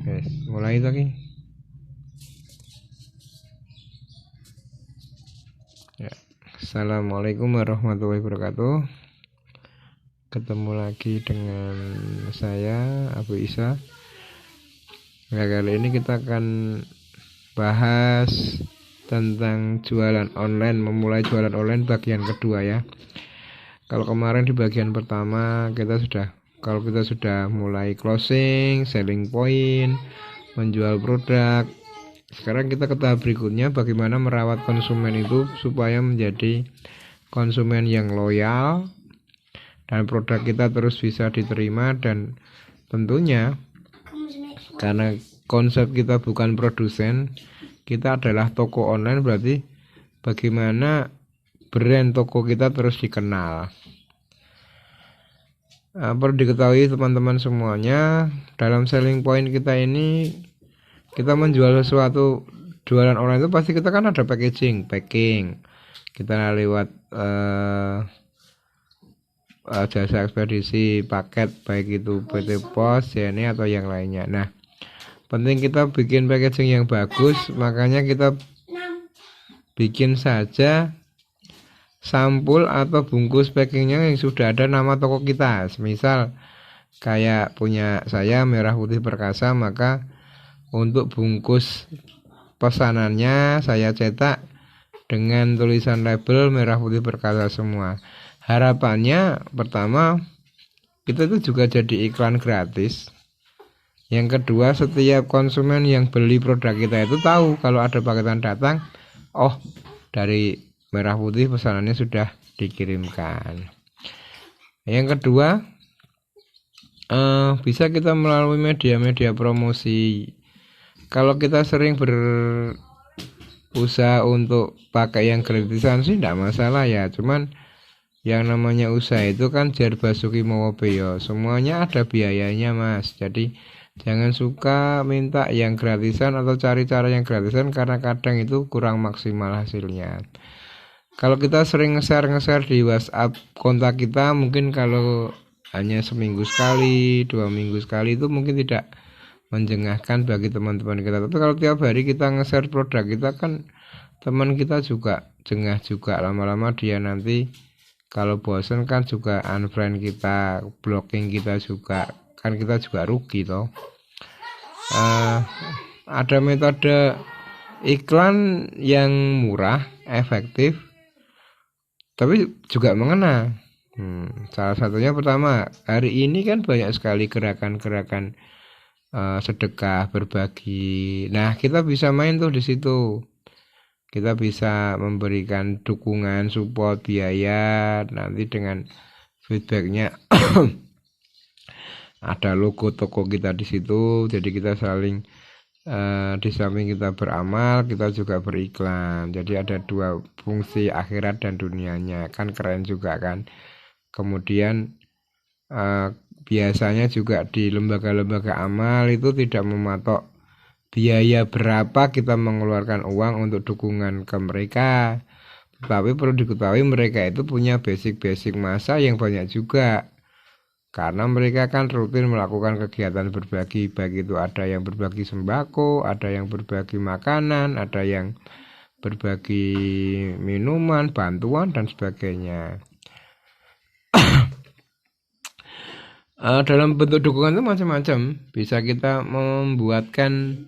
Yes, mulai lagi. Ya. Assalamualaikum warahmatullahi wabarakatuh. Ketemu lagi dengan saya Abu Isa. Nah, kali ini kita akan bahas tentang jualan online, memulai jualan online bagian kedua ya. Kalau kemarin di bagian pertama kita sudah mulai closing, selling point, menjual produk. Sekarang kita ke tahap berikutnya, bagaimana merawat konsumen itu supaya menjadi konsumen yang loyal dan produk kita terus bisa diterima. Dan tentunya karena konsep kita bukan produsen, kita adalah toko online, berarti bagaimana brand toko kita terus dikenal. Perlu diketahui teman-teman semuanya, dalam selling point kita ini, kita menjual sesuatu, jualan online itu pasti kita kan ada packing. Kita lewat jasa ekspedisi paket, baik itu PT Pos, JNE atau yang lainnya. Nah, penting kita bikin packaging yang bagus, makanya kita bikin saja sampul atau bungkus packingnya yang sudah ada nama toko kita. Misal kayak punya saya Merah Putih Perkasa, maka untuk bungkus pesanannya saya cetak dengan tulisan label Merah Putih Perkasa semua. Harapannya pertama, kita itu juga jadi iklan gratis. Yang kedua, setiap konsumen yang beli produk kita itu tahu kalau ada paketan datang, oh dari Merah Putih pesanannya sudah dikirimkan. Yang kedua, bisa kita melalui media-media promosi. Kalau kita sering berusaha untuk pakai yang gratisan sih tidak masalah ya, cuman yang namanya usaha itu kan jar basuki mawa beyo, semuanya ada biayanya mas. Jadi jangan suka minta yang gratisan atau cari cara yang gratisan, karena kadang itu kurang maksimal hasilnya. Kalau kita sering nge-share di WhatsApp kontak kita, mungkin kalau hanya seminggu sekali, 2 minggu sekali, itu mungkin tidak menjengahkan bagi teman-teman kita. Tapi kalau tiap hari kita nge-share produk kita, kan teman kita juga jengah juga. Lama-lama dia nanti kalau bosan kan juga unfriend kita, blocking kita juga, kan kita juga rugi toh. Ada metode iklan yang murah, efektif, tapi juga mengena. Salah satunya pertama, hari ini kan banyak sekali gerakan-gerakan sedekah, berbagi. Nah, kita bisa main tuh di situ. Kita bisa memberikan dukungan, support, biaya. Nanti dengan feedbacknya ada logo toko kita di situ. Jadi kita saling di samping kita beramal, kita juga beriklan. Jadi ada dua fungsi, akhirat dan dunianya. Kan keren juga kan. Kemudian biasanya juga di lembaga-lembaga amal itu tidak mematok biaya berapa kita mengeluarkan uang untuk dukungan ke mereka. Tapi perlu diketahui mereka itu punya basic masa yang banyak juga. Karena mereka kan rutin melakukan kegiatan berbagi, baik itu ada yang berbagi sembako, ada yang berbagi makanan, ada yang berbagi minuman, bantuan dan sebagainya. Dalam bentuk dukungan itu macam-macam. Bisa kita membuatkan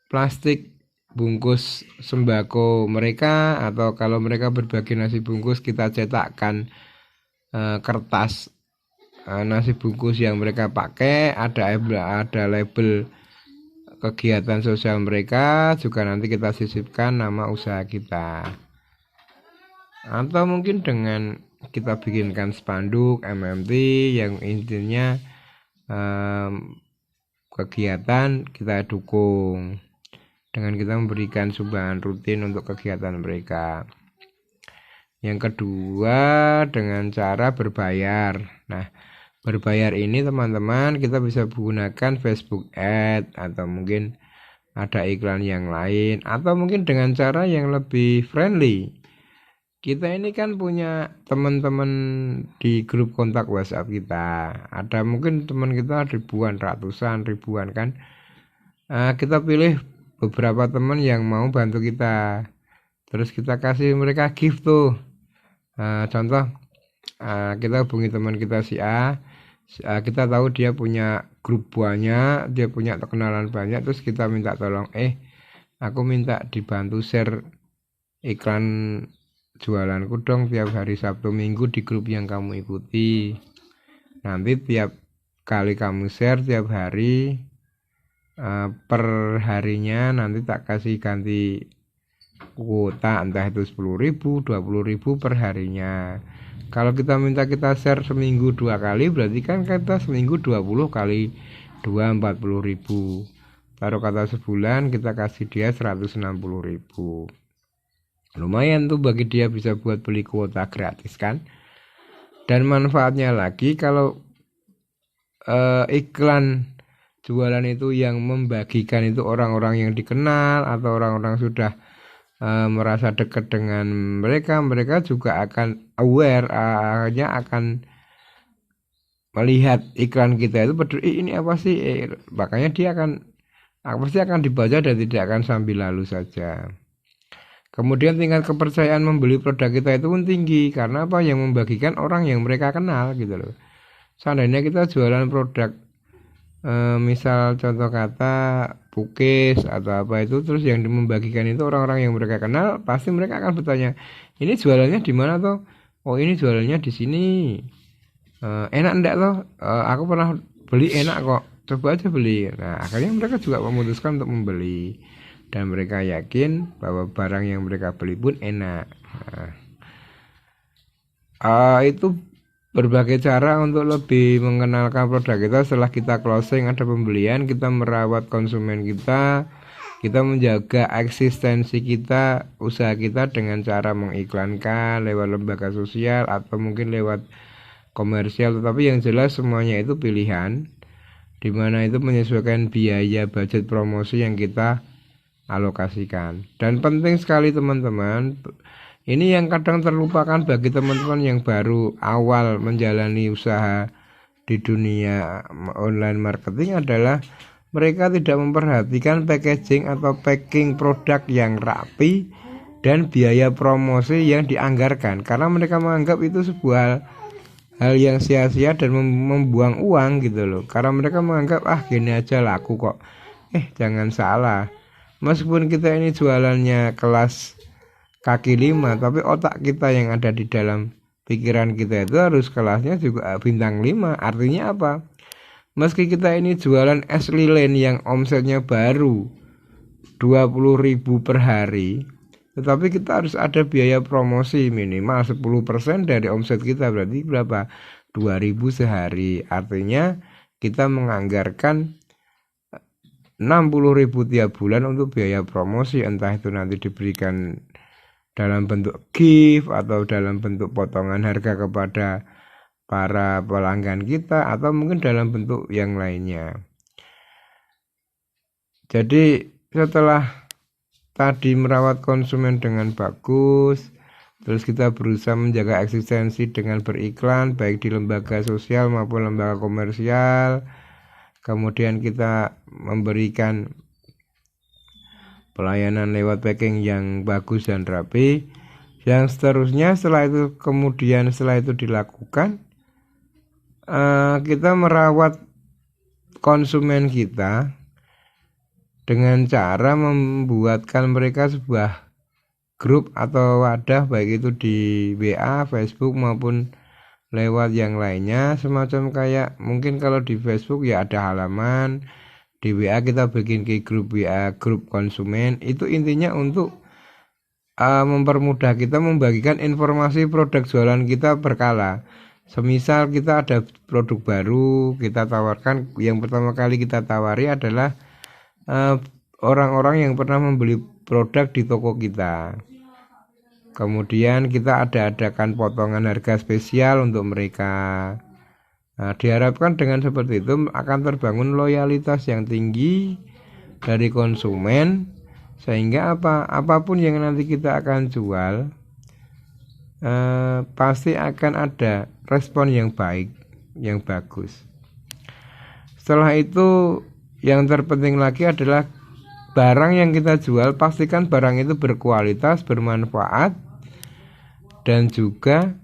plastik bungkus sembako mereka, atau kalau mereka berbagi nasi bungkus, kita cetakkan kertas nasi bungkus yang mereka pakai, ada label kegiatan sosial mereka, juga nanti kita sisipkan nama usaha kita. Atau mungkin dengan kita bikinkan spanduk MMT yang intinya kegiatan kita dukung dengan kita memberikan sumbangan rutin untuk kegiatan mereka. Yang kedua, dengan cara berbayar. Nah, berbayar ini teman-teman kita bisa gunakan Facebook Ad, atau mungkin ada iklan yang lain, atau mungkin dengan cara yang lebih friendly. Kita ini kan punya teman-teman di grup kontak WhatsApp kita. Ada mungkin teman kita ribuan, ratusan, ribuan kan. Kita pilih beberapa teman yang mau bantu kita, terus kita kasih mereka gift tuh. Contoh, kita hubungi teman kita si A, kita tahu dia punya grup banyak, dia punya kenalan banyak, terus kita minta tolong, aku minta dibantu share iklan jualanku dong tiap hari Sabtu Minggu di grup yang kamu ikuti. Nanti tiap kali kamu share tiap hari, per harinya nanti tak kasih ganti kuota, entah itu 10.000, 20.000 per harinya. Kalau kita minta kita share seminggu 2 kali, berarti kan kita seminggu 20 kali 2, 40.000. Taruh kata sebulan kita kasih dia 160.000. Lumayan tuh bagi dia, bisa buat beli kuota gratis kan. Dan manfaatnya lagi, kalau iklan jualan itu yang membagikan itu orang-orang yang dikenal atau orang-orang sudah merasa dekat dengan mereka juga akan aware, akan melihat iklan kita itu peduli, ini apa sih, makanya dia pasti akan dibaca dan tidak akan sambil lalu saja. Kemudian tingkat kepercayaan membeli produk kita itu pun tinggi, karena apa, yang membagikan orang yang mereka kenal gitu loh. Seandainya kita jualan produk misal contoh kata pukis atau apa itu, terus yang membagikan itu orang-orang yang mereka kenal, pasti mereka akan bertanya, ini jualannya di mana toh? Oh, ini jualannya di sini. Enak enggak toh? Aku pernah beli, enak kok, coba aja beli. Nah, akhirnya mereka juga memutuskan untuk membeli, dan mereka yakin bahwa barang yang mereka beli pun enak. Itu berbagai cara untuk lebih mengenalkan produk kita. Setelah kita closing, ada pembelian, kita merawat konsumen kita menjaga eksistensi kita, usaha kita dengan cara mengiklankan lewat lembaga sosial atau mungkin lewat komersial. Tetapi yang jelas semuanya itu pilihan, dimana itu menyesuaikan biaya budget promosi yang kita alokasikan. Dan penting sekali teman-teman, ini yang kadang terlupakan bagi teman-teman yang baru awal menjalani usaha di dunia online marketing, adalah mereka tidak memperhatikan packaging atau packing produk yang rapi dan biaya promosi yang dianggarkan, karena mereka menganggap itu sebuah hal yang sia-sia dan membuang uang gitu loh. Karena mereka menganggap gini aja laku kok. Jangan salah, meskipun kita ini jualannya kelas kaki 5, tapi otak kita yang ada di dalam pikiran kita itu harus kelasnya juga bintang 5. Artinya apa? Meski kita ini jualan es lilin yang omsetnya baru 20.000 per hari, tetapi kita harus ada biaya promosi minimal 10% dari omset kita. Berarti berapa? 2.000 sehari. Artinya kita menganggarkan 60.000 tiap bulan untuk biaya promosi, entah itu nanti diberikan dalam bentuk gift atau dalam bentuk potongan harga kepada para pelanggan kita, atau mungkin dalam bentuk yang lainnya. Jadi setelah tadi merawat konsumen dengan bagus, terus kita berusaha menjaga eksistensi dengan beriklan baik di lembaga sosial maupun lembaga komersial, kemudian kita memberikan pelayanan lewat packing yang bagus dan rapi. Yang seterusnya setelah itu dilakukan, kita merawat konsumen kita dengan cara membuatkan mereka sebuah grup atau wadah, baik itu di WA, Facebook maupun lewat yang lainnya. Semacam kayak mungkin kalau di Facebook ya ada halaman, di WA kita bikin ke grup WA, grup konsumen. Itu intinya untuk mempermudah kita membagikan informasi produk jualan kita berkala. Semisal kita ada produk baru kita tawarkan, yang pertama kali kita tawari adalah orang-orang yang pernah membeli produk di toko kita. Kemudian kita adakan potongan harga spesial untuk mereka. Nah, diharapkan dengan seperti itu akan terbangun loyalitas yang tinggi dari konsumen, sehingga apapun yang nanti kita akan jual, pasti akan ada respon yang baik, yang bagus. Setelah itu yang terpenting lagi adalah barang yang kita jual, pastikan barang itu berkualitas, bermanfaat, dan juga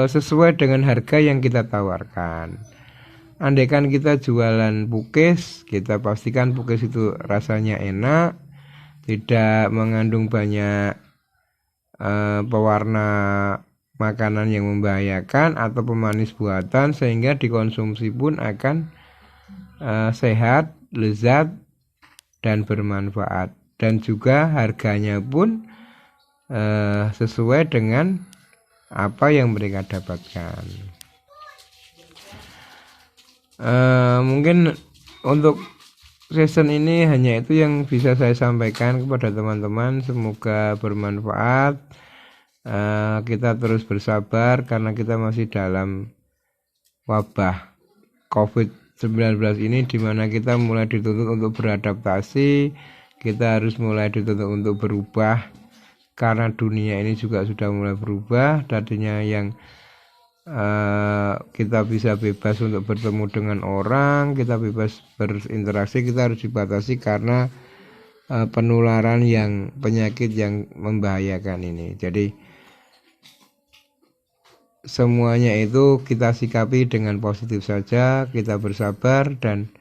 sesuai dengan harga yang kita tawarkan. Andaikan kita jualan pukis, kita pastikan pukis itu rasanya enak, tidak mengandung banyak pewarna makanan yang membahayakan atau pemanis buatan, sehingga dikonsumsi pun akan sehat, lezat, dan bermanfaat, dan juga harganya pun sesuai dengan apa yang mereka dapatkan. Mungkin untuk season ini hanya itu yang bisa saya sampaikan kepada teman-teman. Semoga bermanfaat. Kita terus bersabar karena kita masih dalam wabah COVID-19 ini, dimana kita mulai dituntut untuk beradaptasi. Kita harus mulai dituntut untuk berubah karena dunia ini juga sudah mulai berubah. Tadinya yang kita bisa bebas untuk bertemu dengan orang, kita bebas berinteraksi, kita harus dibatasi karena penularan yang penyakit yang membahayakan ini. Jadi semuanya itu kita sikapi dengan positif saja, kita bersabar, dan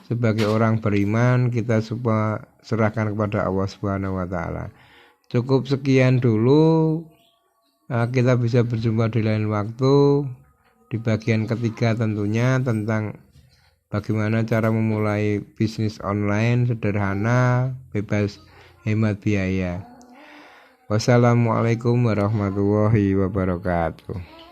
sebagai orang beriman kita semua serahkan kepada Allah Subhanahu wa taala. Cukup sekian dulu. Kita bisa berjumpa di lain waktu di bagian ketiga tentunya, tentang bagaimana cara memulai bisnis online sederhana, bebas hemat biaya. Wassalamualaikum warahmatullahi wabarakatuh.